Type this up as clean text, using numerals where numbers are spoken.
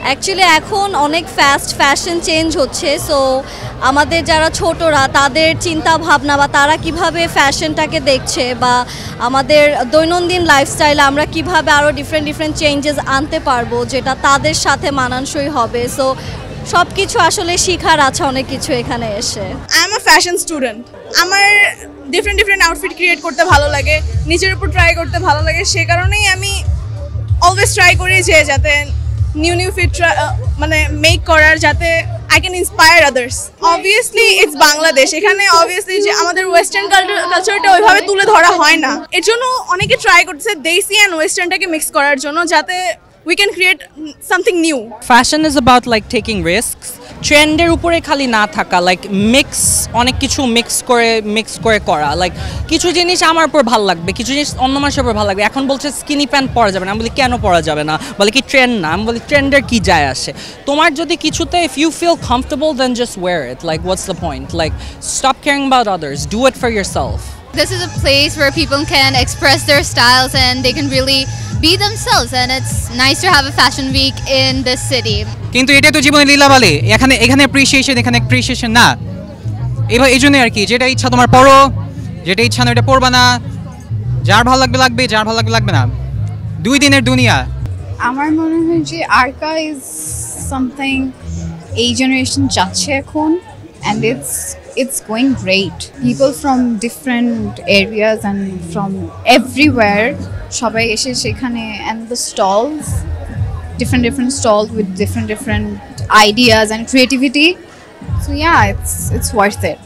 Actually এখন অনেক fast fashion change হচ্ছে, সো আমাদের যারা ছোটরা তাদের চিন্তা ভাবনা বা তারা কিভাবে ফ্যাশনটাকে দেখছে বা আমাদের দৈনন্দিন লাইফস্টাইলে আমরা কিভাবে আরও ডিফারেন্ট চেঞ্জেস আনতে পারবো যেটা তাদের সাথে মানানসই হবে। সো সব কিছু আসলে শেখার আছে অনেক কিছু এখানে এসে। I am a fashion student. আমার ডিফারেন্ট আউটফিট ক্রিয়েট করতে ভালো লাগে, নিজের উপর ট্রাই করতে ভালো লাগে, সে কারণেই আমি অলওয়েজ ট্রাই করি যে যাতে নিউ ফিট মানে মেক করার, যাতে I can inspire others. Obviously it's Bangladesh, এখানে অবভিয়াসলি যে আমাদের ওয়েস্টার্ন কালচারটা ওইভাবে তুলে ধরা হয় না, এর জন্য অনেকে ট্রাই করতেছে দেশি অ্যান্ড ওয়েস্টার্নটাকে মিক্স করার জন্য যাতে we can create something new. Fashion is about like taking risks. ট্রেন্ডের উপরে খালি না থাকা, লাইক অনেক কিছু মিক্স করে করা। লাইক কিছু জিনিস আমার উপর ভালো লাগবে, কিছু জিনিস অন্য মানুষের উপর ভালো লাগবে। এখন বলছে স্কিনি প্যান্ট পরা যাবে না, আমি বলি কেন পরা যাবে না, বলে কি ট্রেন্ড না, আমি বলি ট্রেন্ডের কি যায় আসে। তোমার যদি কিছুতে if you feel comfortable then just wear it, like what's the point, like stop caring about others, do it for yourself. This is a place where people can express their styles and they can really be themselves, and it's nice to have a fashion week in this city. কিন্তু এটা তো জীবনের লীলাবালি, এখানে appreciation না, এবার এই জন্য আর কি, যেটা ইচ্ছা তোমার পড়ো, যেটা ইচ্ছা না ওটা পড়বা না, যার ভালো লাগবে যার ভালো লাগবে না, 2 দিনের দুনিয়া। আমার মনে হয় যে আর্কা ইজ সামথিং এই জেনারেশন যাচ্ছে এখন, and it's going great. People from different areas and from everywhere সবাই এসে সেখানে, and the stalls, different stalls with different ideas and creativity. So yeah, it's worth it.